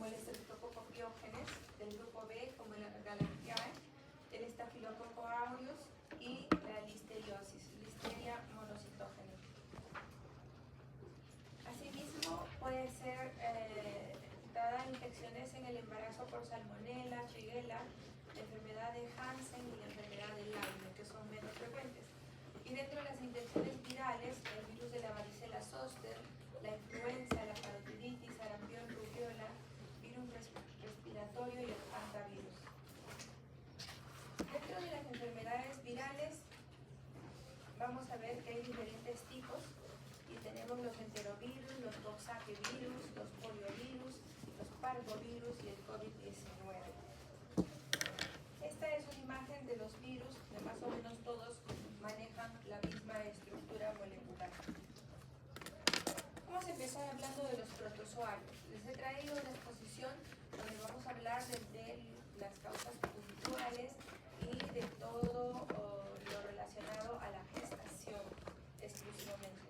el Streptococcus pyogenes, del grupo B, como el Galantiae, el Staphylococcus aureus y la listeriosis, Listeria monocytogenes. Asimismo, puede ser dada infecciones en el embarazo por salmonella, shigella, la enfermedad de Hansen y la enfermedad de Lyme, que son menos frecuentes. Y dentro de las infecciones virales, el virus de la varicela zoster, la influenza, la parotiditis, sarampión, rubiola, virus respiratorio y el hantavirus. Dentro de las enfermedades virales, vamos a ver que hay diferentes tipos y tenemos los enterovirus, los coxsackie-virus, los poliovirus, los parvovirus y el COVID-19. Esta es una imagen de los virus, que más o menos todos manejan la misma estructura molecular. Vamos a empezar hablando de los protozoarios. Les he traído una exposición donde vamos a hablar de las causas puntuales y de todo lo relacionado a la gestación exclusivamente.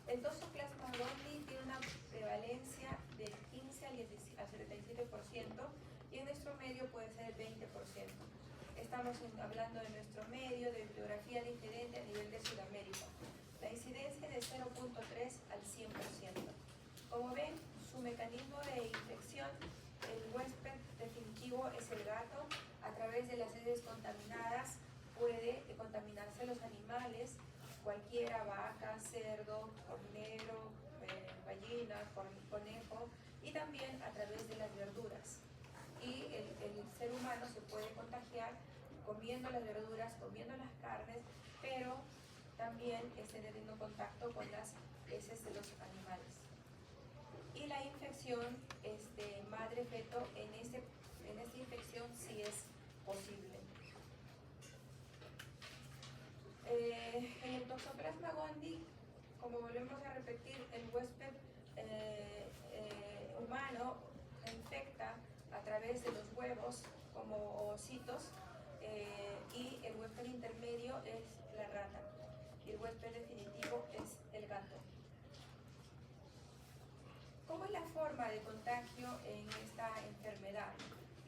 El Toxoplasma gondii tiene una prevalencia del 15 al 77% y en nuestro medio puede ser el 20%. Estamos hablando de nuestro medio, de bibliografía diferente a nivel de Sudamérica. La incidencia es de 0.3 al 100%. Como ven, su mecanismo de infección, el huésped definitivo es el gato. A través de las heces contaminadas puede contaminarse los animales, cualquiera, vaca, cerdo, cornero, gallina, conejo, y también a través de las verduras. Y el ser humano se puede contagiar comiendo las verduras, comiendo las carnes, pero también teniendo contacto con las heces de los animales. Y la infección madre-feto, en esta infección sí es posible. En el Toxoplasma gondii, como volvemos a repetir, el huésped humano infecta a través de los huevos como ovocitos, y el huésped intermedio es la rata y el huésped definitivo es el gato. ¿Cómo es la forma de contagio en esta enfermedad?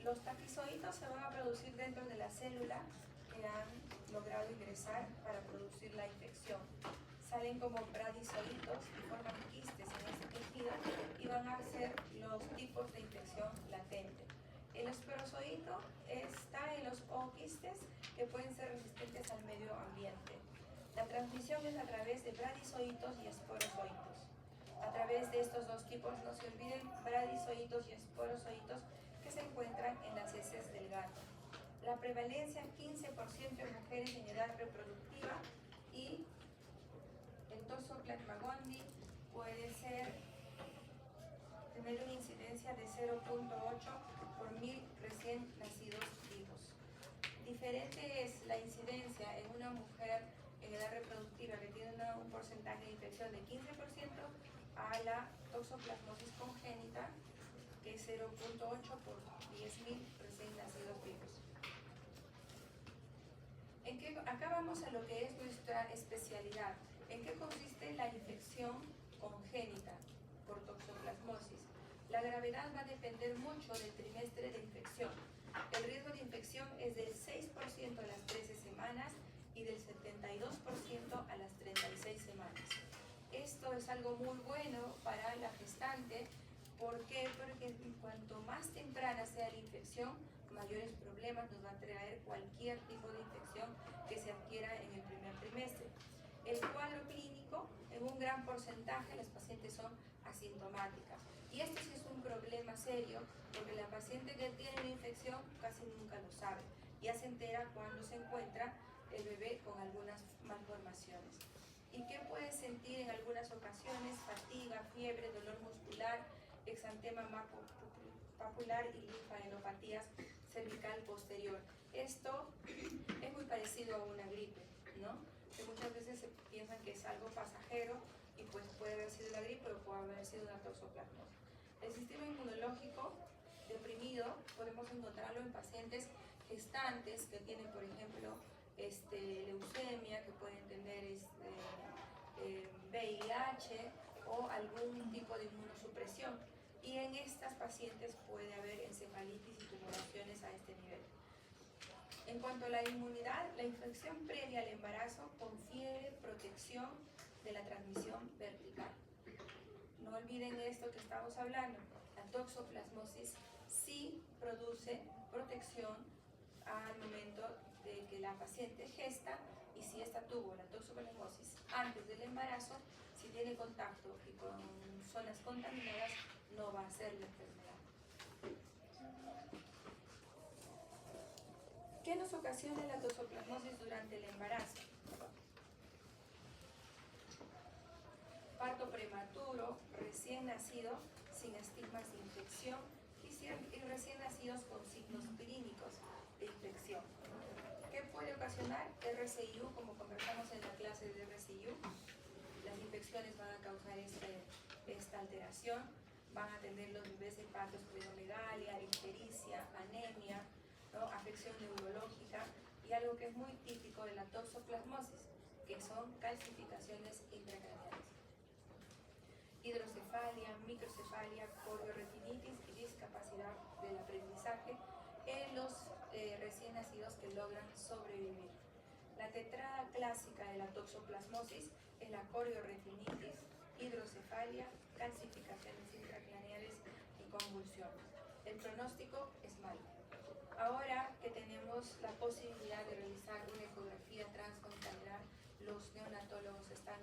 Los taquizoitos se van a producir dentro de la célula que han logrado ingresar para producir la infección. Salen como bradizoitos y forman quistes en este tejido y van a ser los tipos de infección latente. El esporozoito está en los ooquistes que pueden ser resistentes al medio ambiente. La transmisión es a través de bradizoitos y esporozoitos. A través de estos dos tipos, no se olviden, bradizoitos y esporozoitos, que se encuentran en las heces del gato. La prevalencia 15% en mujeres en edad reproductiva, y el Toxoplasma gondii puede tener una incidencia de 0.8 por 1000 recién nacidos vivos. Diferente es la incidencia en una mujer en edad reproductiva que tiene un porcentaje de infección de 15% a la toxoplasmosis congénita, que es 0.8 por 10.000 recién nacidos vivos. Acá vamos a lo que es nuestra especialidad. ¿En qué consiste la infección congénita por toxoplasmosis? La gravedad va a depender mucho del trimestre de infección. El riesgo de infección es del 6% a las 13 semanas y del 72% a las 36 semanas. Esto es algo muy bueno para la gestante. ¿Por qué? Porque cuanto más temprana sea la infección, mayores problemas nos va a traer cualquier tipo de infección que se adquiera en el primer trimestre. El cuadro clínico, en un gran porcentaje, las pacientes son asintomáticas. Y esto sí es un problema serio, porque la paciente que tiene una infección casi nunca lo sabe. Ya se entera cuando se encuentra el bebé con algunas malformaciones. ¿Y qué puede sentir en algunas ocasiones? Fatiga, fiebre, dolor muscular, exantema papular y linfadenopatía cervical posterior. Esto es muy parecido a una gripe, ¿no? Que muchas veces se piensan que es algo pasajero y pues puede haber sido la gripe o puede haber sido una toxoplasmosis. El sistema inmunológico deprimido podemos encontrarlo en pacientes gestantes que tienen, por ejemplo, leucemia, que pueden tener VIH o algún tipo de inmunosupresión. y en estas pacientes puede haber encefalitis y tumoraciones a este nivel. En cuanto a la inmunidad, la infección previa al embarazo confiere protección de la transmisión vertical. No olviden esto que estamos hablando. La toxoplasmosis sí produce protección al momento de que la paciente gesta, y si esta tuvo la toxoplasmosis antes del embarazo, si tiene contacto y con zonas contaminadas, no va a ser la enfermedad. ¿Qué nos ocasiona la toxoplasmosis durante el embarazo? Parto prematuro, recién nacido, sin estigmas de infección y recién nacidos con signos clínicos de infección. ¿Qué puede ocasionar? RCIU, como conversamos en la clase de RCIU. Las infecciones van a causar esta alteración, van a tener los bebés de parto esplenomegalia, ictericia, anemia, ¿no? Afección neurológica y algo que es muy típico de la toxoplasmosis, que son calcificaciones intracraneales. Hidrocefalia, microcefalia, corioretinitis y discapacidad del aprendizaje en los recién nacidos que logran sobrevivir. La tetrada clásica de la toxoplasmosis es la corioretinitis, hidrocefalia, calcificaciones intracraneales y convulsiones. El pronóstico es malo. Ahora que tenemos la posibilidad de realizar una ecografía transcontaminal, los neonatólogos están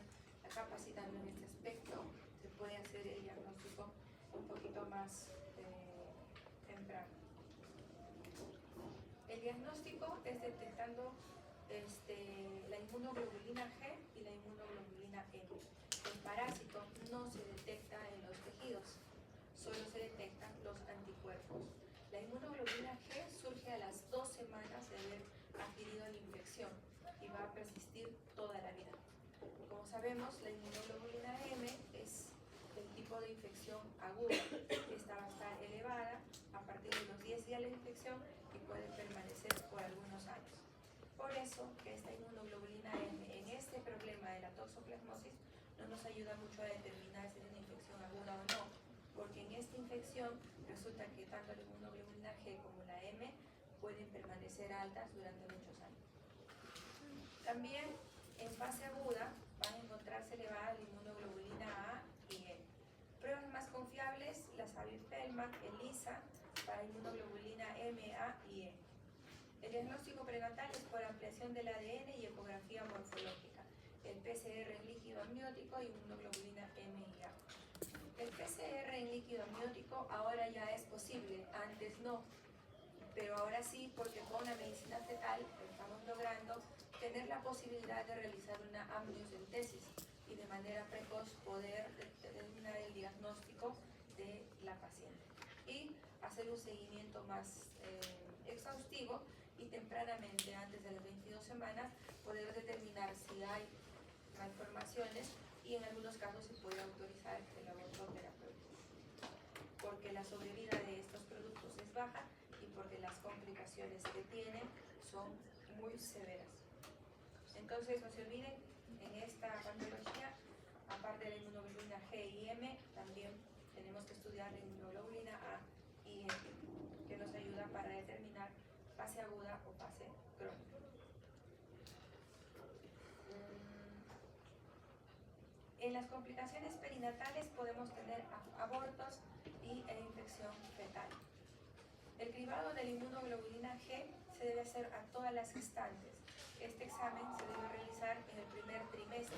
capacitando en este aspecto, se puede hacer el diagnóstico un poquito más temprano. El diagnóstico es detectando la inmunoglobulina G y la inmunoglobulina M. El parásito no se detecta en los tejidos, solo se detectan los anticuerpos. La inmunoglobulina G surge a las 2 semanas de haber adquirido la infección y va a persistir toda la vida. Como sabemos, la inmunoglobulina M es el tipo de infección aguda. Esta va a estar elevada a partir de los 10 días de la infección y puede permanecer por algunos años. Por eso que esta inmunoglobulina M en este problema de la toxoplasmosis no nos ayuda mucho a determinar si es una infección aguda o no, porque en esta infección resulta que tanto la inmunoglobulina G como la M pueden permanecer altas durante muchos años. También en fase aguda van a encontrarse elevada la inmunoglobulina A y E. Pruebas más confiables, la Savin-Fellman, ELISA, para inmunoglobulina M, A y E. El diagnóstico prenatal es por ampliación del ADN y ecografía morfológica. El PCR en líquido amniótico y inmunoglobulina M y A. El PCR en líquido amniótico ahora ya es posible, antes no, pero ahora sí, porque con la medicina fetal estamos logrando tener la posibilidad de realizar una amniocentesis y de manera precoz poder determinar el diagnóstico de la paciente y hacer un seguimiento más exhaustivo y tempranamente, antes de las 22 semanas, poder determinar si hay malformaciones y en algunos casos se puede autorizar el aborto terapéutico, porque la sobrevida de estos productos es baja y porque las complicaciones que tienen son muy severas. Entonces, no se olviden, en esta patología, aparte de la inmunoglobulina G y M, también tenemos que estudiar la inmunoglobulina A y M, que nos ayuda para determinar fase aguda o fase crónica. En las complicaciones perinatales podemos tener abortos e infección fetal. El cribado de la inmunoglobulina G se debe hacer a todas las gestantes. Este examen se debe realizar en el primer trimestre,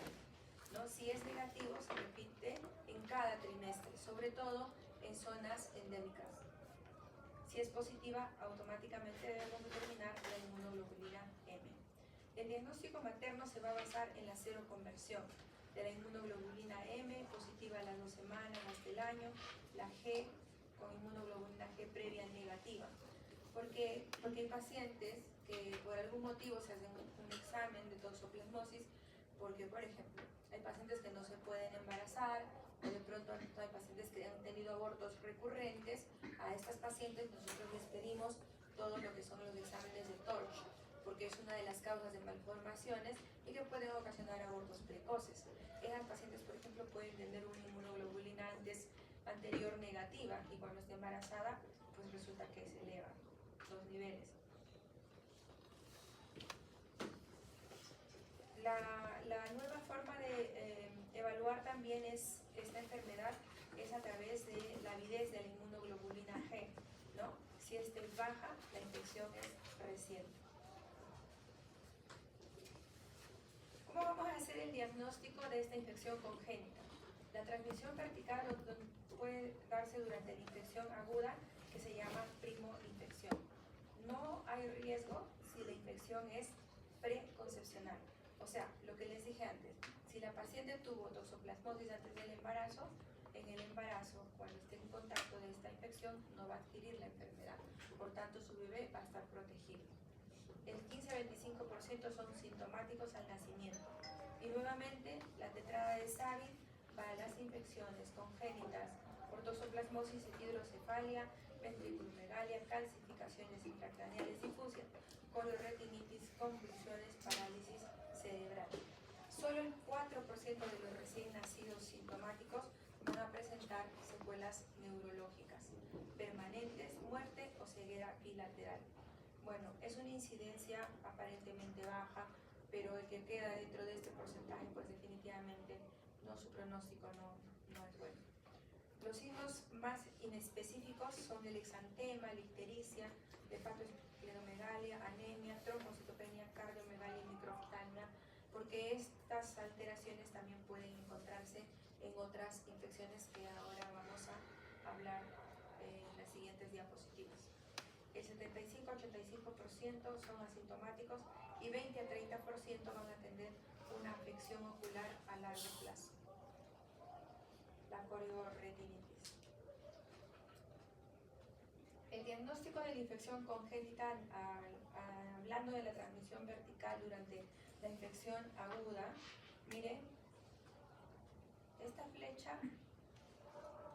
¿no? Si es negativo, se repite en cada trimestre, sobre todo en zonas endémicas. Si es positiva, automáticamente debemos determinar la inmunoglobulina M. El diagnóstico materno se va a basar en la seroconversión de la inmunoglobulina M positiva a las 2 semanas hasta el año, la G con inmunoglobulina G previa negativa. Porque hay pacientes que por algún motivo se hacen un examen de toxoplasmosis, porque, por ejemplo, hay pacientes que no se pueden embarazar, o de pronto hay pacientes que han tenido abortos recurrentes. A estas pacientes nosotros les pedimos todo lo que son los exámenes de TORCH, porque es una de las causas de malformaciones y que pueden ocasionar abortos precoces. Esas pacientes, por ejemplo, pueden tener una inmunoglobulina antes anterior negativa y cuando está embarazada, pues resulta que se elevan los niveles. La nueva forma de evaluar también esta enfermedad es a través de la avidez de la inmunoglobulina G, ¿no? Si esta es baja, la infección es reciente. ¿Cómo vamos a hacer el diagnóstico de esta infección congénita? La transmisión vertical puede darse durante la infección aguda, que se llama primo-infección. No hay riesgo si la infección es preconcepcional. O sea, lo que les dije antes, si la paciente tuvo toxoplasmosis antes del embarazo, en el embarazo, cuando esté en contacto de esta infección, no va a adquirir la enfermedad. Por tanto, su bebé va a estar protegido. El 15-25% son sintomáticos al nacimiento. Y nuevamente, la tetrada de Savin para las infecciones congénitas por toxoplasmosis, hidrocefalia, ventriculomegalia, calcificaciones intracraneales difusas, coriretinitis, convulsiones, parálisis cerebral. Solo el 4% de los recién nacidos sintomáticos van a presentar secuelas neurológicas permanentes, muerte o ceguera bilateral. Bueno, es una incidencia aparentemente baja, pero el que queda dentro de este porcentaje, pues definitivamente su pronóstico no es bueno. Los signos más inespecíficos son el exantema, la ictericia, hepatosplenomegalia, anemia, trombocitopenia, cardiomegalia y microoftalmia, porque estas alteraciones también pueden encontrarse en otras infecciones que ahora vamos a hablar en las siguientes diapositivas. El 75-85% son asintomáticos y 20-30% van a tener una afección ocular a largo plazo, la coriretinitis. El diagnóstico de la infección congénita, hablando de la transmisión vertical durante la infección aguda, miren, esta flecha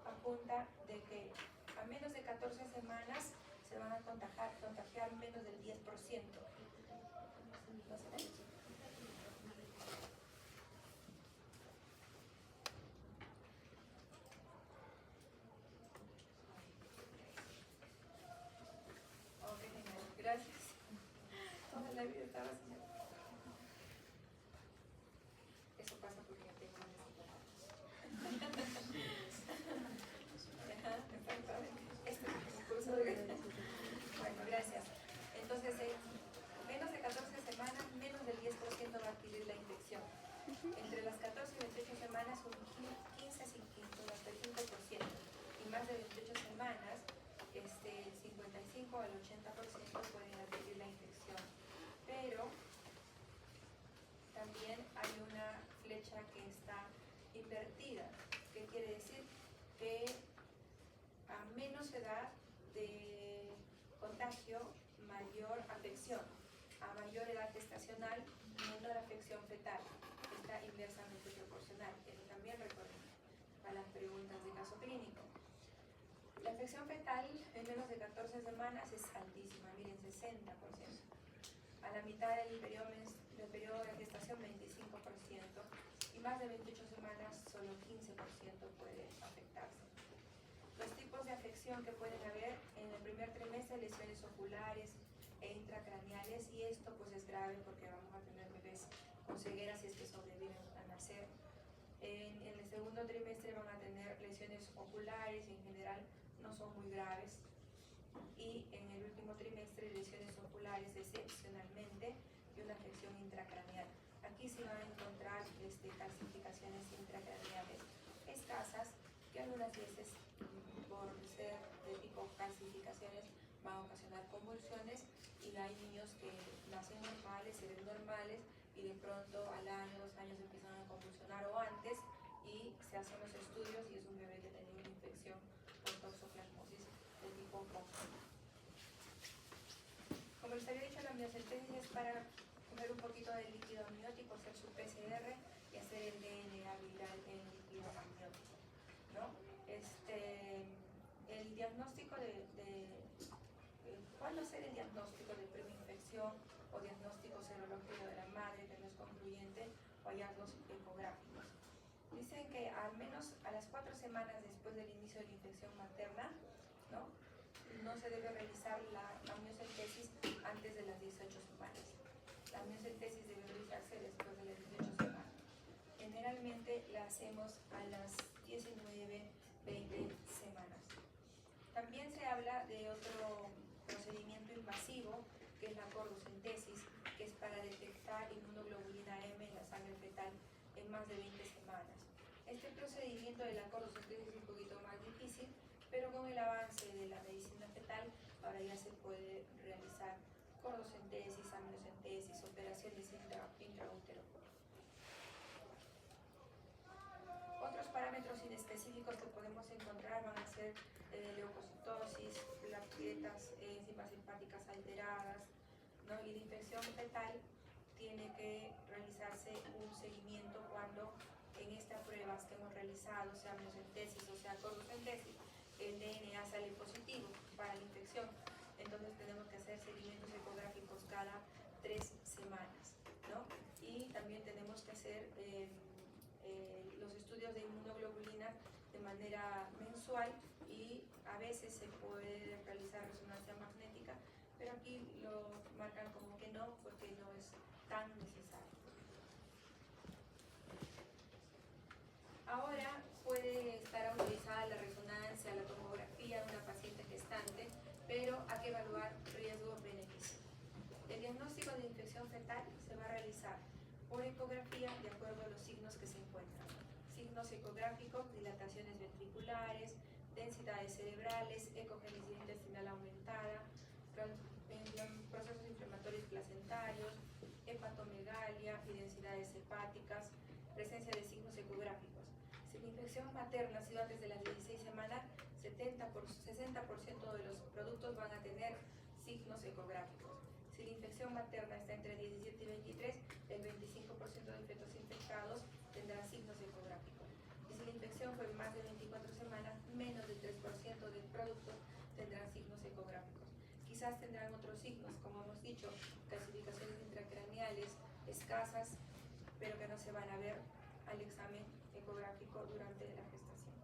apunta de que a menos de 14 semanas se van a contagiar menos del 10%. ¿No se ve? Ok, gracias. Toda la vida estaba así. Eso pasa porque tengo exactamente. Este es el curso de... Bueno, gracias. Entonces, en menos de 14 semanas, menos del 10% va a adquirir la infección. Entre las 14 y 28 semanas, un 15-55%. Y más de 28 semanas, el 55 al 80% pueden adquirir la infección. Pero también hay una flecha que está invertida. ¿Qué quiere decir? Que a menos edad de contagio, mayor afección. A mayor edad gestacional, menor afección fetal. Está inversamente proporcional. Eso también recuerden para las preguntas de caso clínico. La infección fetal en menos de 14 semanas es altísima, miren, 60%. A la mitad del periodo de gestación, 25%. Y más de 28 semanas, solo 15% puede afectarse. Los tipos de afección que pueden haber en el primer trimestre, lesiones oculares e intracraneales, y esto pues es grave porque vamos a tener bebés con ceguera si es que sobreviven a nacer. En el segundo trimestre van a tener lesiones oculares y en general no son muy graves. Y en el último trimestre, lesiones oculares excepcionalmente y una afección intracraneal. Aquí se van a encontrar calcificaciones intracraneales escasas que algunas veces, por ser de tipo calcificaciones, van a ocasionar convulsiones, y hay niños que nacen normales, se ven normales, y de pronto al año, 2 años empiezan a convulsionar o antes, y se hacen los estudios y es un bebé que tenía una infección por toxoplasmosis de tipo congénito. Como les había dicho, la amniocentesis es para coger un poquito de líquido amniótico, hacer su PCR y hacer el DNA viral en líquido amniótico, ¿no? El diagnóstico ¿cuándo hacer el diagnóstico de preinfección o diagnóstico serológico de la madre que no es concluyente o hallazgos ecográficos? Dicen que al menos a las 4 semanas después del inicio de la infección materna, ¿no? No se debe realizar la amniocentesis antes de las 18 semanas. La amniocentesis debe realizarse después de las 18 semanas. Generalmente la hacemos a las 19, 20 semanas. También se habla de otro procedimiento invasivo, que es la cordocentesis, que es para detectar inmunoglobulina M en la sangre fetal en más de 20 semanas. Este procedimiento de la cordocentesis es un poquito más difícil, pero con el avance de la medicina fetal, ahora ya se puede realizar cordocentesis, amniocentesis, operaciones intraútero. Otros parámetros inespecíficos que podemos encontrar van a ser leucocitosis, plaquetas, enzimas hepáticas alteradas, ¿no? Y la infección fetal tiene que realizarse un seguimiento cuando en estas pruebas que hemos realizado, sea amniocentesis o sea cordocentesis, el DNA sale positivo para la infección. Entonces tenemos que hacer seguimientos ecográficos cada 3 semanas, ¿no? Y también tenemos que hacer los estudios de inmunoglobulina de manera mensual, y a veces se puede realizar resonancia magnética, pero aquí lo marcan como que no, porque no es tan necesario. Ahora puede estar autorizada la resonancia, la tomografía de una paciente gestante, pero hay que evaluar riesgo-beneficio. El diagnóstico de infección fetal se va a realizar por ecografía de acuerdo a los signos que se encuentran. Signos ecográficos: dilataciones ventriculares, densidades cerebrales, ecogenicidad intestinal aumentada, procesos inflamatorios placentarios, hepatomegalia y densidades hepáticas, presencia de signos ecográficos. Si la infección materna ha sido antes de las 16 semanas, 60% de los productos van a tener signos ecográficos. Si la infección materna está entre 17 y 23, el 25% de fetos infectados tendrán signos ecográficos. Y si la infección fue más de 24 semanas, menos del 3% de productos tendrán signos ecográficos. Quizás tendrán otros signos, como hemos dicho, calcificaciones intracraneales escasas, pero que no se van a ver al examen ecográfico durante la gestación.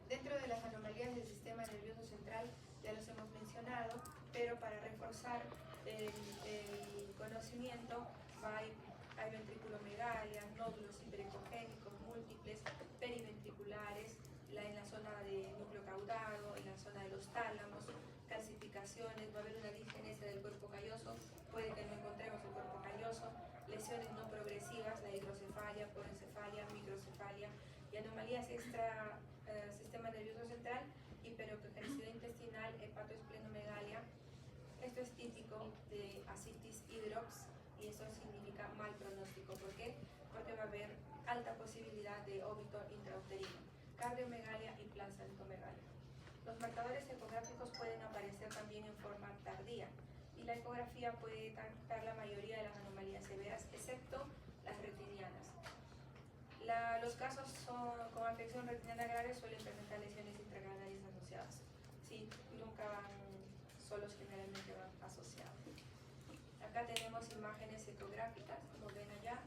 Dentro de las anomalías del sistema nervioso central ya los hemos mencionado, pero para reforzar el conocimiento hay ventriculomegalia, nódulos hiperecogénicos múltiples, periventriculares, en la zona de núcleo caudado, en la zona de los tálamos, calcificaciones, va a haber una disgenesia del cuerpo calloso, puede que no encontremos el cuerpo calloso, lesiones no progresivas, la hidrocefalia, porencefalia, microcefalia y anomalías extra sistema nervioso central, hiperocogenicidad intestinal, hepatoesplenomegalia. Esto es típico de ascitis hidrox y eso significa mal pronóstico. ¿Por qué? Porque va a haber alta posibilidad de óbito intrauterino, cardiomegalia y placentomegalia. Los marcadores ecográficos pueden aparecer también en forma tardía y la ecografía puede detectar la mayoría de las anomalías severas, excepto las retinianas. Los casos con afección retiniana grave suelen presentar lesiones intracraneales asociadas. Sí, nunca van solos, generalmente van asociados. Acá tenemos imágenes ecográficas, como ven allá.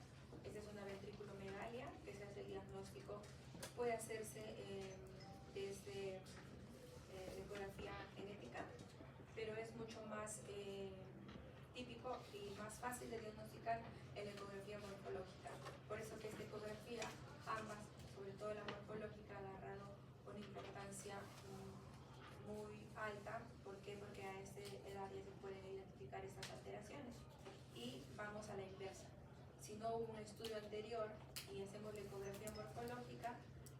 Esta es una ventriculomegalia que se hace el diagnóstico. Puede hacerse desde ecografía genética, pero es mucho más típico y más fácil de diagnosticar en la ecografía morfológica. Por eso que esta ecografía, ambas, sobre todo la morfológica, ha agarrado una importancia muy alta. ¿Por qué? Porque a esta edad ya se pueden identificar estas alteraciones. Y vamos a la inversa. Si no hubo un estudio anterior y hacemos la ecografía morfológica,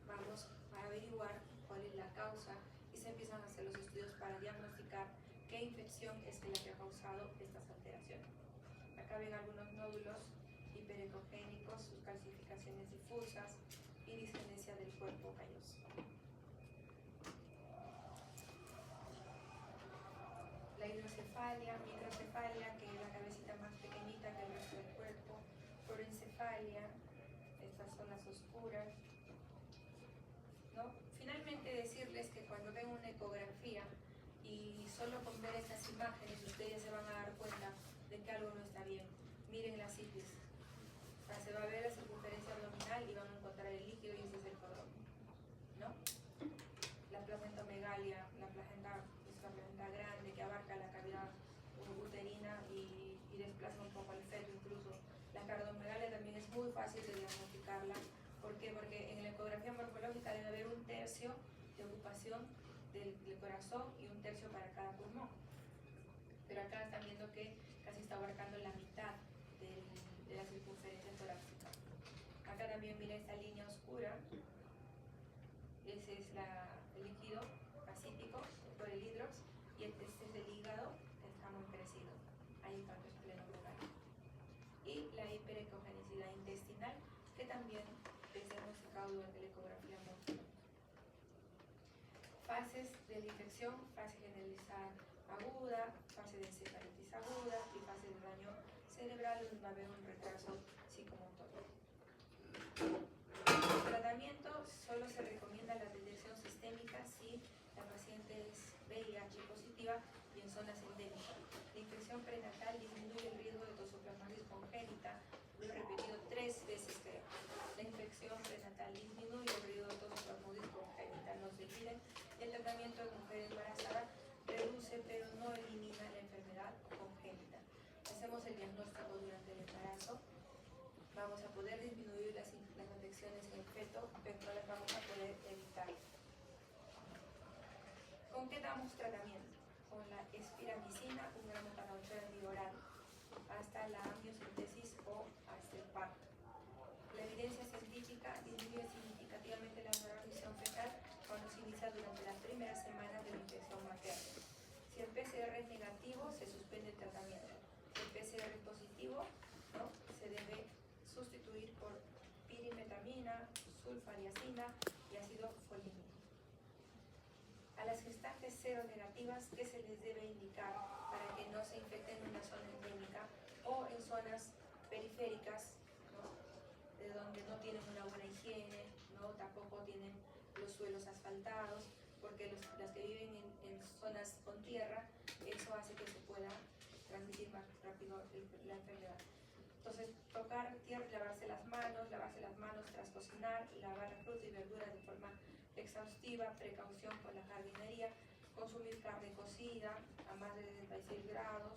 vamos a averiguar cuál es la causa y se empiezan a hacer los estudios para diagnosticar qué infección es la que ha causado estas alteraciones. Acá ven algunos nódulos hiperecogénicos, sus calcificaciones difusas y disgenesia del cuerpo calloso. La hidrocefalia, microcefalia, que es la cabecita más pequeñita que el resto del cuerpo, porencefalia, estas zonas oscuras, ¿no? Finalmente decirles que cuando ven una ecografía y solo con ver estas imágenes ustedes se van a dar cuenta de que algo no está bien. Miren la citis, o sea, se va a ver la circunferencia microcefalia, la placenta es una placenta grande que abarca la cavidad uterina y desplaza un poco al feto incluso. La cardiomegalia también es muy fácil de diagnosticarla. ¿Por qué? Porque en la ecografía morfológica debe haber un tercio de ocupación del corazón y un tercio para cada pulmón. Pero acá están viendo que casi está abarcando la mitad de la circunferencia torácica. Acá también mira esta línea oscura, ese es el líquido pacífico por el hidrox, y este es el hígado, está muy crecido, ahí está el esplenomegalia. Y la hiperecogenicidad intestinal, que también es diagnosticado durante la ecografía morfológica. Fases de la infección: fase generalizada aguda, fase de encefalitis aguda y fase de daño cerebral, donde va a haber un retraso psicomotor. El tratamiento solo se recomienda la detección sistémica si la paciente es VIH positiva y en zonas endémicas. La infección prenatal disminuye el riesgo de toxoplasmosis congénita, lo he repetido 3 veces creo. La infección prenatal disminuye el riesgo de toxoplasmosis congénita, no se olviden. El tratamiento de mujer embarazada reduce pero no elimina la enfermedad congénita. Hacemos el diagnóstico durante el embarazo, vamos a poder disminuir las infecciones en el feto, pero no las vamos a poder evitar. ¿Con qué damos tratamiento? Con la espiramicina, 1 gramo cada 8 horas vía oral, hasta la amniocentesis o hasta el parto. La evidencia científica disminuye significativamente la transmisión fetal cuando se inicia durante las primeras semanas de la infección materna. Si el PCR es negativo, se suspende el tratamiento. Si el PCR es positivo, ¿no?, se debe sustituir por pirimetamina, sulfariacina y ácido folínico. A las gestantes seronegativas, ¿qué se les debe indicar para que no se infecten en una zona endémica o en zonas periféricas, ¿no?, de donde no tienen una buena higiene, ¿no?, tampoco tienen los suelos asfaltados, porque las que viven en zonas con tierra, eso hace que se pueda transmitir más rápido la enfermedad. Entonces, tocar tierra, lavarse las manos tras cocinar, lavar la fruta y verduras de forma exhaustiva, precaución con la jardinería, consumir carne cocida a más de 76 grados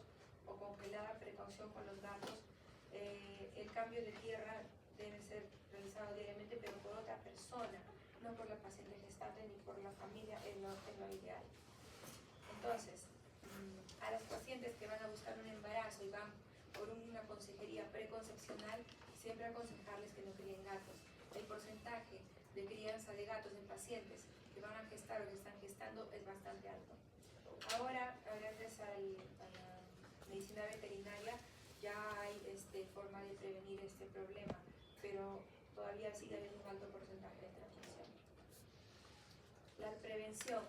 o congelada, precaución con los gatos. El cambio de tierra debe ser realizado diariamente, pero por otra persona, no por la paciente gestante ni por la familia, en lo ideal. Entonces, a las pacientes que van a buscar un embarazo y van por una consejería preconcepcional, siempre aconsejarles que no críen gatos. El porcentaje de crianza de gatos en pacientes que van a gestar o que están gestando es bastante alto. Ahora, gracias a la medicina veterinaria, ya hay forma de prevenir este problema, pero todavía sigue habiendo un alto porcentaje de transmisión. La prevención: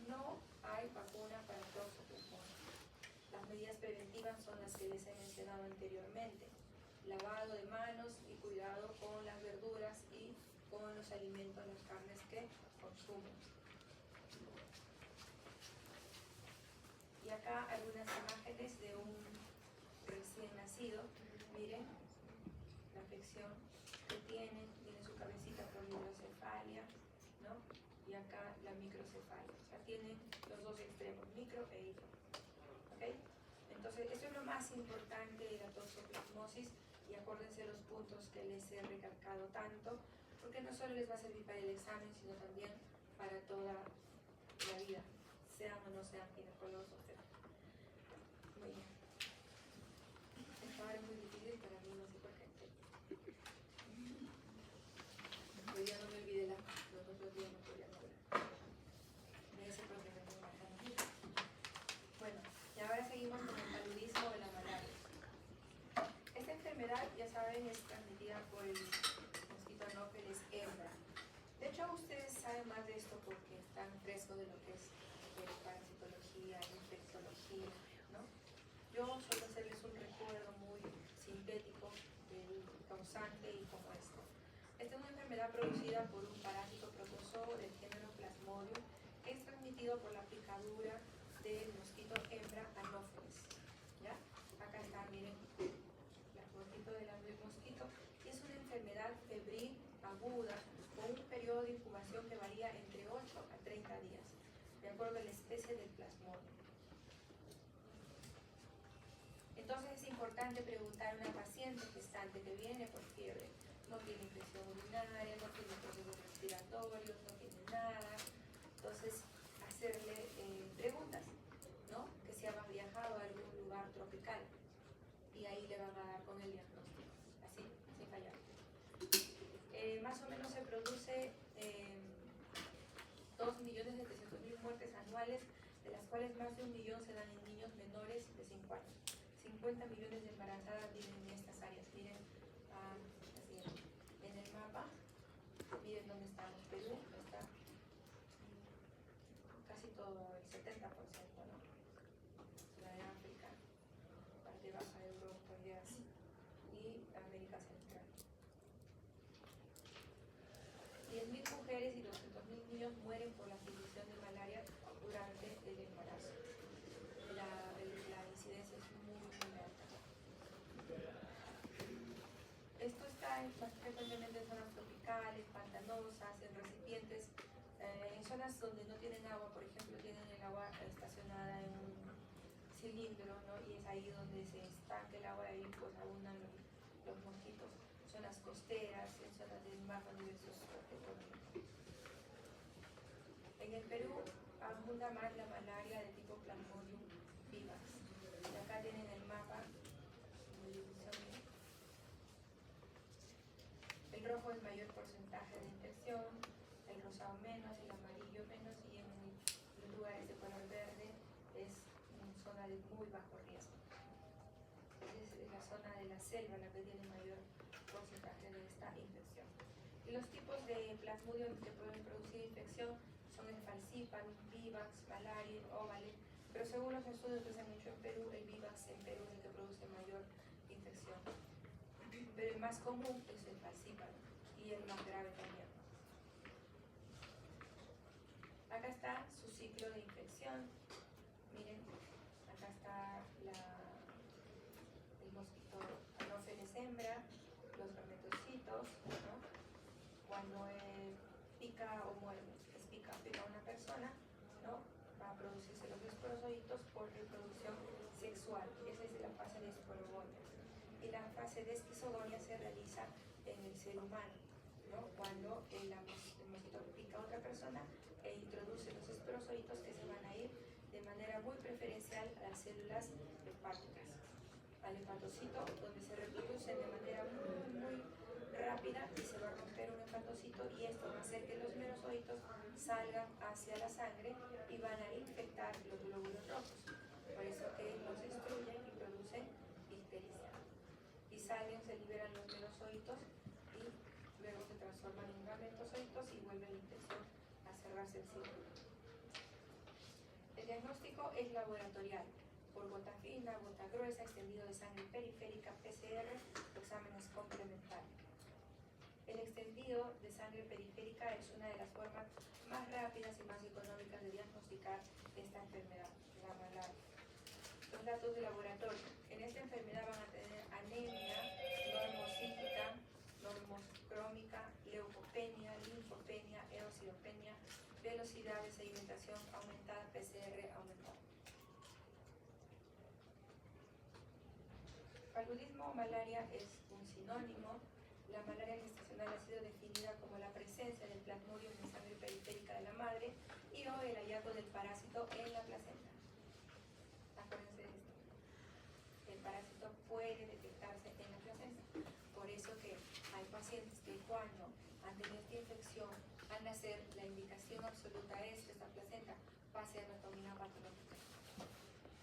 no hay vacuna para toxoplasmosis. Las medidas preventivas son las que les he mencionado anteriormente: lavado de manos y cuidado con las verduras y con los alimentos, las carnes que consumen. Y acá algunas imágenes de un recién nacido. Miren la afección que tiene su cabecita por hidrocefalia, ¿no?, y acá la microcefalia. O sea, tienen los dos extremos, micro e hidro. ¿Okay? Entonces, eso es lo más importante de la toxoplasmosis, y acuérdense los puntos que les he recalcado tanto, porque no solo les va a servir para el examen, sino también para toda la vida, sean o no sean ginecólogos o obstetras. Muy bien. Esta hora es muy difícil para mí, no sé por qué. Hoy ya no me olvidé los otros días no podía hablar. De ese porque me estoy marcando. Bueno, y ahora seguimos con el paludismo de la malaria. Esta enfermedad, ya saben, es transmitida por el mosquito Anopheles hembra. De hecho, ustedes saben más de esto porque están frescos de lo que es parasitología, infectología, ¿no? Yo suelo hacerles un recuerdo muy sintético del causante y cómo es. Esta es una enfermedad producida por un parásito protozoo del género Plasmodium, que es transmitido por la picadura del mosquito hembra Anopheles. ¿Ya? Acá está, miren, la fotito del mosquito, y es una enfermedad febril aguda con un periodo de incubación que varía entre 8 a 30 días. ¿De acuerdo a la especie del plasmodium. Entonces es importante preguntar a una paciente gestante que viene por fiebre, no tiene infección urinaria, no tiene procesos respiratorios, no tiene nada. Entonces hacerle preguntas, ¿no? Que si ha viajado a algún lugar tropical y ahí le van a dar con el diagnóstico, así, sin fallar. Más o menos se produce 2.700.000 muertes anuales, de las cuales más de 1 millón se dan en niños menores de 5 años. 50 millones de embarazadas viven en estas áreas. Miren, así en el mapa, miren dónde estamos. Perú está casi todo, el 70%, ¿no? Ciudad de África, parte baja de Europa y Asia, y América Central. 10.000 mujeres y 200.000 niños mueren por la afección de malaria durante el embarazo. La incidencia es muy alta. Esto está más frecuentemente en zonas tropicales, pantanosas, en recipientes, en zonas donde no tienen agua, por ejemplo, tienen el agua estacionada en un cilindro, ¿no? Y es ahí donde se estanca el agua y ahí pues abundan los mosquitos. Zonas costeras, en zonas de bajo nivel socioeconómico. En el Perú abunda más la malaria de tipo Plasmodium vivax. Y acá tienen el mapa. El rojo es mayor porcentaje de infección, el rosado menos, el amarillo menos, y en los lugares de color verde es una zona de muy bajo riesgo. Es la zona de la selva la que tiene mayor porcentaje de esta infección. Y los tipos de plasmodium que pueden producir infección son el falciparum, vivax, malaria, ovale, pero según los estudios que se han hecho en Perú, el vivax en Perú es el que produce mayor infección. Pero el más común es el falciparum y el más grave también. Acá está su ciclo de infección. Miren, acá está el mosquito Anopheles hembra, los gametocitos, ¿no? Cuando pica o muerde, pica a una persona, ¿no? Va a producirse los esporozoitos por reproducción sexual. Esa es la fase de esporogonia. Y la fase de esquizogonia se realiza en el ser humano, ¿no? Cuando el mosquito pica a otra persona e introduce los esporozoitos que se van a ir de manera muy preferencial a las células hepáticas, al hepatocito, donde se reproducen de manera muy rápida y se va a romper un hepatocito, y esto va a hacer que los merozoitos salgan hacia la sangre y van a infectar los glóbulos rojos. Por eso que los destruyen y producen ictericia. Y salen, se liberan los merozoitos y luego se transforman en gametocitos y vuelve la infección a cerrarse el ciclo. El diagnóstico es laboratorial, por gota fina, gota gruesa, extendido de sangre periférica, PCR, exámenes complementarios. El extendido de sangre periférica es una de las formas más rápidas y más económicas de diagnosticar esta enfermedad, la malaria. Los datos de laboratorio. En esta enfermedad van a tener anemia, normocítica, normocrómica, leucopenia, linfopenia, eosinopenia, velocidad de sedimentación aumentada, PCR aumentada. Paludismo o malaria es un sinónimo. La malaria gestacional ha sido definida como la presencia del plasmodium en sangre periférica de la madre y o el hallazgo del parásito en la placenta. Acuérdense de esto. El parásito puede detectarse en la placenta. Por eso que hay pacientes que cuando han tenido esta infección, al nacer, la indicación absoluta es que esta placenta pase a anatomía patológica.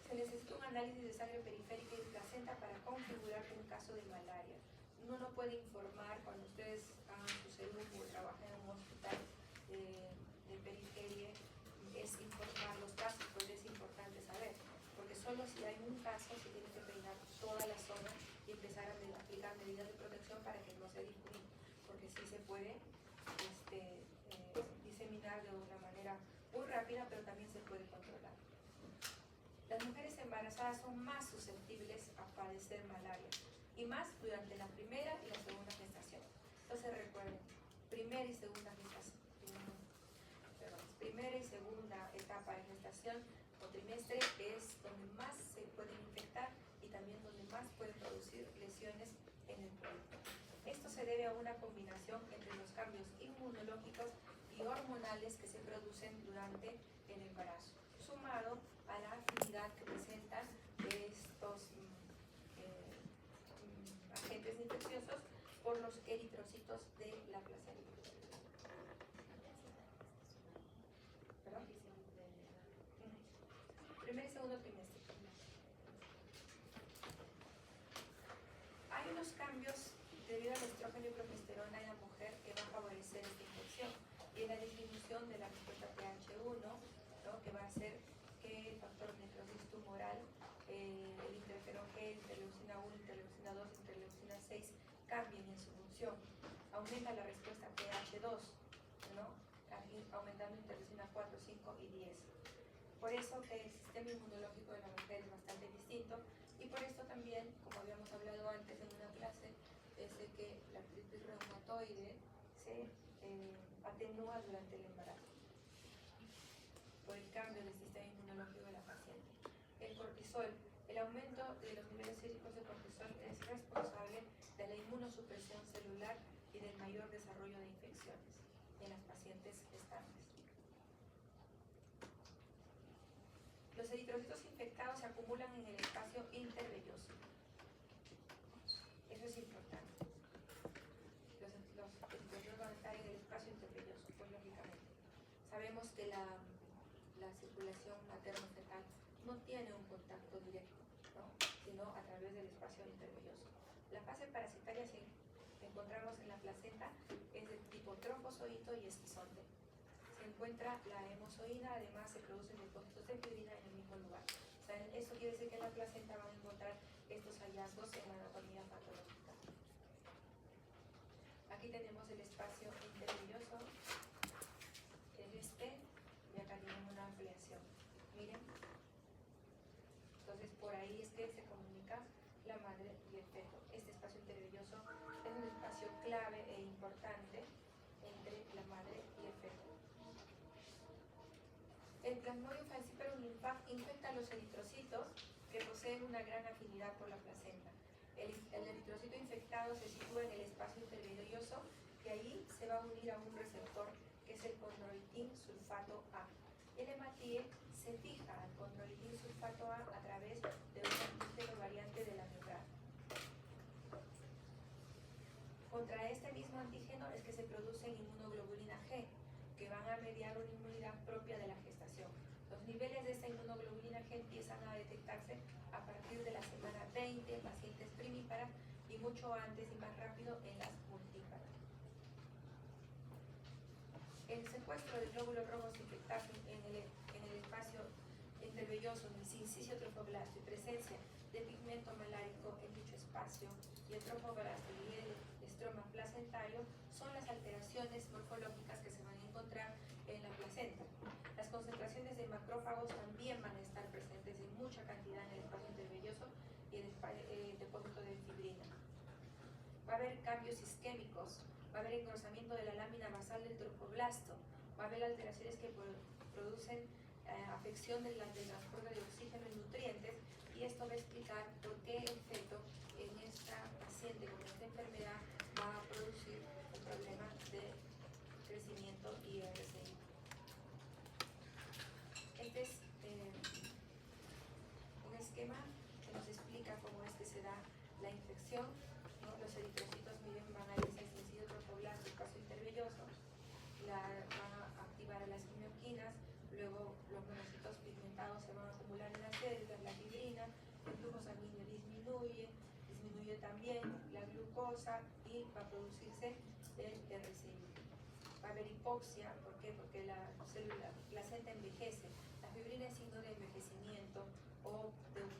Se necesita un análisis de sangre periférica y placenta para configurar un caso de malaria. Uno no puede informar cuando ustedes hagan su seguro o trabajan en un hospital de periferia, es informar los casos, pues es importante saber, porque solo si hay un caso se tiene que peinar toda la zona y empezar a aplicar medidas de protección para que no se difumine, porque sí se puede diseminar de una manera muy rápida, pero también se puede controlar. Las mujeres embarazadas son más susceptibles a padecer malaria, y más durante la primera y la segunda gestación. Entonces recuerden, primera y segunda gestación. primera y segunda etapa de gestación o trimestre es donde más se pueden infectar y también donde más pueden producir lesiones en el cuerpo. Esto se debe a una combinación entre los cambios inmunológicos y hormonales que se producen durante el embarazo, sumado a la afinidad que presentan estos agentes infecciosos por los eritrocitos de la placenta. ¿Perdón? Primer y segundo trimestre. Hay unos cambios debido al estrógeno y progesterona en la mujer que va a favorecer esta infección y la disminución de la respuesta pH1, ¿no? Que va a hacer que el factor necrosis tumoral, el interferón G, interleucina 1, interleucina 2, interleucina 6 cambien en su función. Aumenta la respuesta pH2, ¿no? Aumentando interleucina 4, 5 y 10. Por eso que el sistema inmunológico de la mujer es bastante distinto y por esto también, como habíamos hablado antes en una clase, es de que la artritis reumatoide se atenúa durante el embarazo por el cambio del sistema inmunológico de la paciente. El cortisol, el aumento de los niveles séricos de cortisol es responsable de la inmunosupresión celular y del mayor desarrollo de infecciones en las pacientes gestantes. Los eritrocitos infectados se acumulan en el espacio intervelloso. Eso es importante. Los eritrocitos van a estar en el espacio intervelloso, pues lógicamente. Sabemos que la circulación materno-fetal no tiene un contacto directo, ¿no? Sino a través del espacio intervelloso. La fase parasitaria que encontramos en la placenta es de tipo trombozoito y esquizonte. Se encuentra la hemozoína, además se producen depósitos de fibrina en el mismo lugar. O sea, eso quiere decir que en la placenta van a encontrar estos hallazgos en la anatomía patológica. Aquí tenemos el espacio intervelloso, y acá tenemos una ampliación. Miren. Entonces, por ahí es que se comunica la madre y el feto. Este espacio intervelloso es un espacio clave e importante entre la madre y el feto. El Plasmodium falciparum infecta los eritrocitos que poseen una gran afinidad por la placenta. El eritrocito infectado se sitúa en el espacio intervelloso y ahí se va a unir a un receptor que es el condroitin sulfato A. El hematíe se fija al condroitin sulfato A través de un antígeno variante de la membrana. Contra este mismo antígeno es que se produce inmunoglobulina G, que van a mediar una inmunidad propia de la gestación. Los niveles de esta inmunoglobulina G empiezan a detectarse a partir de la semana 20 en pacientes primíparas y mucho antes y más rápido en las multíparas. El secuestro del glóbulo rojo infectado en el espacio intervelloso, en el sincicio trofoblasto y presencia de pigmento malárico en dicho espacio y el trofoblasto y el estroma placentario son las alteraciones morfológicas que se van a encontrar en la placenta. Las concentraciones de macrófagos también van a estar presentes en mucha cantidad en el espacio intervelloso y en el depósito de fibrina. Va a haber cambios isquémicos, va a haber engrosamiento de la lámina basal del trofoblasto, va a haber alteraciones que producen afección del transporte de oxígeno y nutrientes, y esto va a explicar por qué el feto en esta paciente con esta enfermedad va a producir un problema de crecimiento y RCI. Este es un esquema que nos explica cómo es que se da la infección, ¿no? Los eritrocitos van a irse al sincicio trofoblasto, espacio intervelloso, van a activar a las quimioquinas, luego los monocitos pigmentados se van a acumular en las células, la fibrina, el flujo sanguíneo disminuye también la glucosa y va a producirse el RCI. Va a haber hipoxia, ¿por qué? Porque la placenta envejece. La fibrina es signo de envejecimiento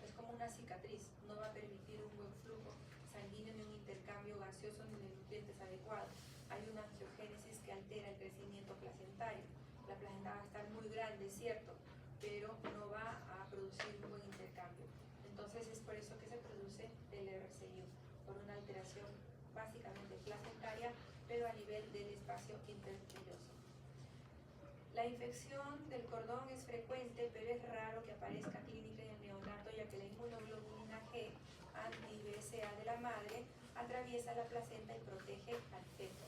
es como una cicatriz, no va a permitir un buen flujo sanguíneo ni un intercambio gaseoso ni de nutrientes adecuados. Hay una angiogénesis que altera el crecimiento placentario. La placenta va a estar muy grande, cierto, pero no va a producir un buen intercambio. Entonces es por eso que se produce el RCI, por una alteración básicamente placentaria, pero a nivel del espacio intervelloso. La infección del cordón es frecuente, pero es raro que aparezca clínica en el neonato, ya que la inmunoglobulina G anti-BCA de la madre atraviesa la placenta y protege al feto.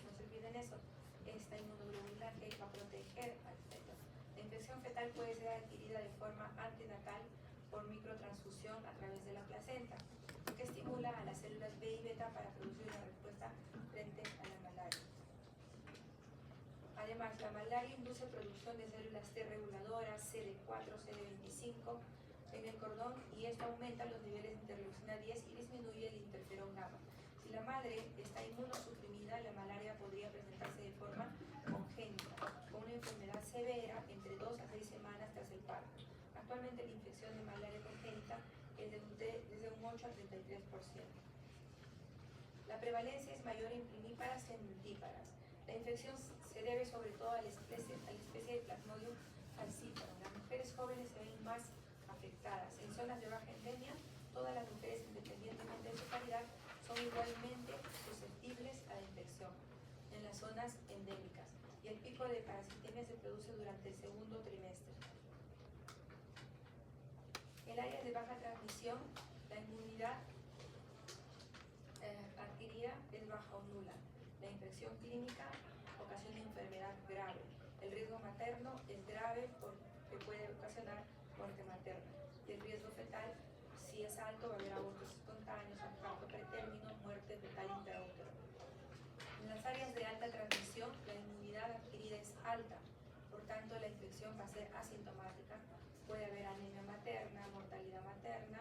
No se olviden eso. Esta inmunoglobulina G va a proteger al feto. La infección fetal puede ser adquirida de forma antenatal por microtransfusión a través de la placenta, lo que estimula a las células B y beta para producir una respuesta frente a la malaria. Además, la malaria induce producción de células T reguladoras, CD4, CD25 en el cordón, y esto aumenta los niveles de interleucina 10 y disminuye el interferón gamma. Si la madre está inmunosuprimida, la malaria podría presentarse de forma congénita, con una enfermedad severa entre 2 a 6 semanas tras el parto. Actualmente la infección de malaria congénita es desde un 8 a 33%. La prevalencia es mayor en primíparas que en multíparas. La infección se debe sobre todo a la especie de Plasmodium falciparum. Las mujeres jóvenes se ven más afectadas. En zonas de baja endemia, todas las mujeres, independientemente de su calidad, son igualmente susceptibles a la infección en las zonas endémicas, y el pico de parasitemia se produce durante el segundo trimestre. En áreas de baja transmisión, la inmunidad adquirida es baja o nula. La infección clínica ocasiona enfermedad grave. El riesgo materno es grave porque puede ocasionar muerte materna. Y el riesgo fetal, si es alto, va a haber abortos espontáneos, parto pretérmino, muerte fetal intraútero. En las áreas de alta transmisión, la inmunidad adquirida es alta, por tanto la infección va a ser asintomática. Puede haber anemia materna, mortalidad materna,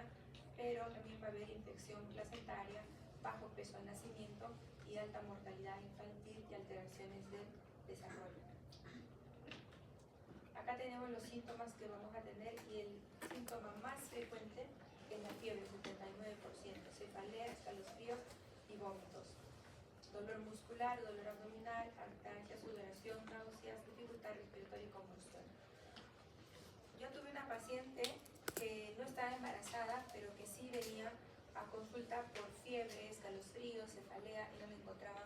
pero también va a haber infección placentaria, bajo peso al nacimiento y alta mortalidad infantil y alteraciones del desarrollo. Acá tenemos los síntomas que vamos a tener, y el síntoma más frecuente es la fiebre, 79%, cefalea, escalofríos y vómitos. Dolor muscular, dolor abdominal, artalgia, sudoración, náuseas, dificultad respiratoria y convulsión. Yo tuve una paciente que no estaba embarazada, pero que sí venía a consulta por fiebre, escalofríos, cefalea, y no le encontraban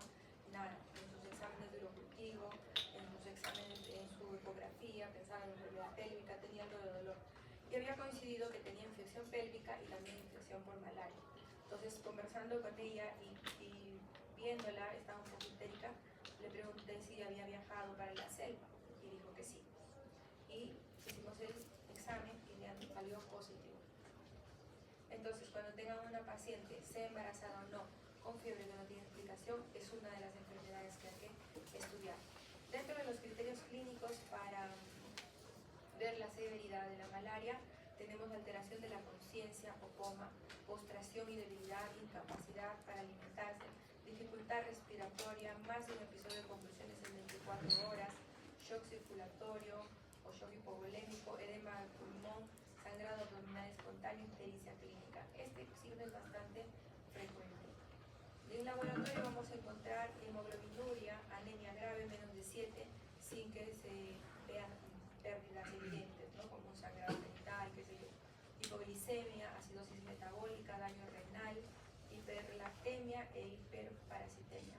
nada en sus exámenes de lo cultivo, en sus exámenes, en su ecografía, pensaban en enfermedad pélvica, tenía algo de dolor. Y había coincidido que tenía infección pélvica y también infección por malaria. Entonces, conversando con ella y viéndola, estaba un poco histérica, le pregunté si había viajado para la selva, y dijo que sí. Y hicimos el examen y le salió positivo. Entonces, cuando tengan una paciente, sea embarazada o no, con fiebre que no tiene explicación, es una de las enfermedades que hay que estudiar. Dentro de los criterios clínicos para ver la severidad de la malaria, tenemos alteración de la conciencia o coma, postración y debilidad, incapacidad para alimentarse, dificultad respiratoria, más de un episodio de convulsiones en 24 horas, shock circulatorio o shock hipovolémico, edema del pulmón, sangrado abdominal espontáneo, ictericia clínica. Este signo es bastante frecuente. En el laboratorio vamos a encontrar hemoglobinuria, anemia grave, menos de 7, sin que se vean pérdidas evidentes, ¿no? Como un sangrado genital, qué sé yo. Hipoglicemia, acidosis metabólica, daño renal, hiperlactemia e hiperparasitemia.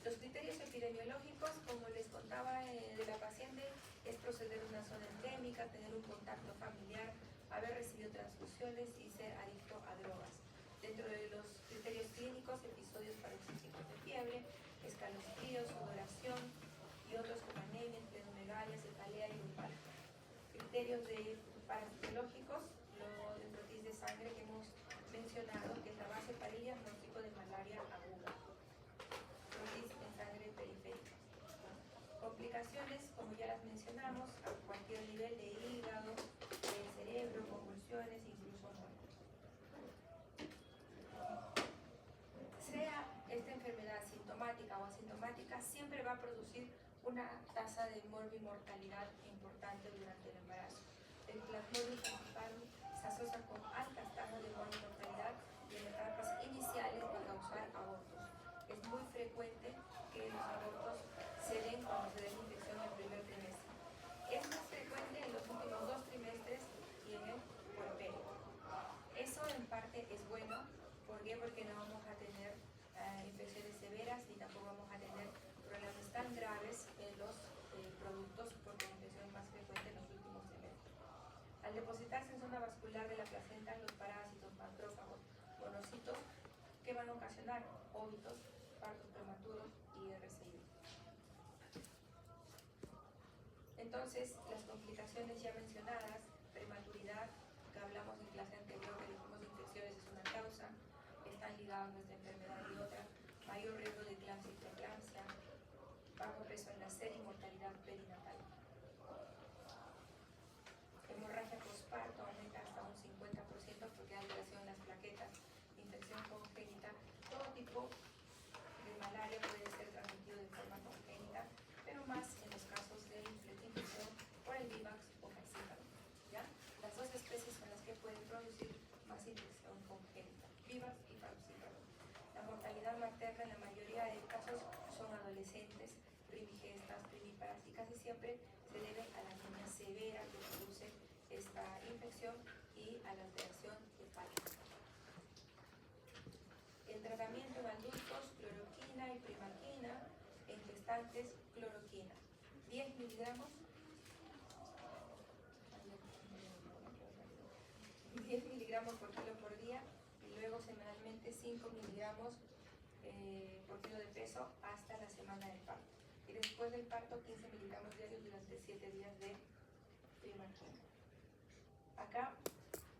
Los criterios epidemiológicos, como les contaba de la paciente, es proceder a una zona endémica, tener un contacto familiar, haber recibido transfusiones y ser adicto a drogas. Dentro de los criterios clínicos, episodios paroxísticos de fiebre, escalofríos, sudoración y otros como anemia, esplenomegalia, cefalea y lumbalgia. Criterios parasitológicos, el protis de sangre que hemos mencionado, que es la base para el diagnóstico de malaria aguda. Protis en sangre periférica. Complicaciones, como ya las mencionamos, a cualquier nivel de hígado, de cerebro, convulsiones, incluso muerte. Sea esta enfermedad sintomática o asintomática, siempre va a producir una tasa de morbimortalidad importante durante el embarazo. El Plasmodium falciparum se asocia con altas tasas de morbimortalidad y en etapas iniciales de causar abortos. Es muy frecuente que los abortos se den cuando se den infección en el primer trimestre. Es más frecuente en los últimos 2 trimestres y en el puerperio. Eso en parte es bueno. ¿Por qué? Porque no vamos a tener infecciones severas ni tampoco vamos a tener depositarse en zona vascular de la placenta los parásitos, macrófagos, monocitos que van a ocasionar óbitos, partos prematuros y RCI. Entonces, las complicaciones ya mencionadas, prematuridad, que hablamos en clase anterior, que dijimos infecciones es una causa, están ligadas a nuestra enfermedad y otra, mayor riesgo de eclampsia y preeclampsia, bajo peso al nacer y mortalidad perinatal. Hemorragia postparto aumenta hasta un 50% porque hay alteración en las plaquetas, infección congénita, todo tipo de malaria puede ser transmitido de forma congénita, pero más en los casos de infección por el vivax o falciparum, ¿ya? Las dos especies son las que pueden producir más infección congénita, vivax y falciparum. La mortalidad materna en la mayoría de casos son adolescentes, primigestas, primíparas y casi siempre se debe a la anemia severa que produce esta infección y a la alteración hepática. El tratamiento en adultos, cloroquina y primaquina, en gestantes, cloroquina. 10 miligramos, 10 miligramos por kilo por día y luego semanalmente 5 miligramos por kilo de peso hasta la semana del parto. Y después del parto 15 miligramos diarios durante 7 días de primaquina. Acá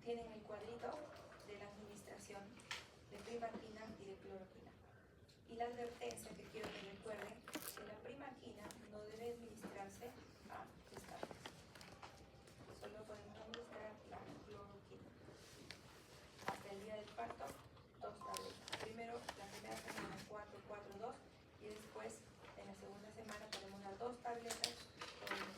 tienen el cuadrito de la administración de primaquina y de cloroquina. Y la advertencia que quiero que recuerden, que la primaquina no debe administrarse a gestantes. Solo podemos administrar la cloroquina. Hasta el día del parto, 2 tabletas. Primero, la primera semana 4, 4, 2 y después en la segunda semana podemos dar 2 tabletas por el mes.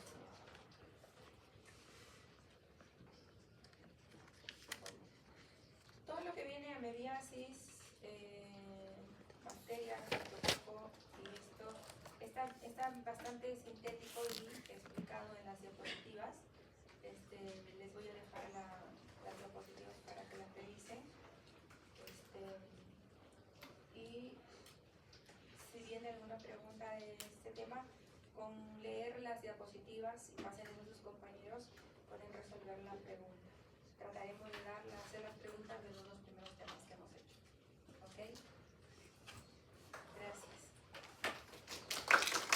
Todo lo que viene a mediasis, bacterias, protococo y esto está bastante sintético y explicado en las diapositivas. Les voy a dejar las diapositivas para que las revisen. Y si viene alguna pregunta de este tema, con leer las diapositivas y pasen a sus compañeros, pueden resolver la pregunta. Trataremos de hacer las preguntas de los 2 primeros temas que hemos hecho. ¿Ok?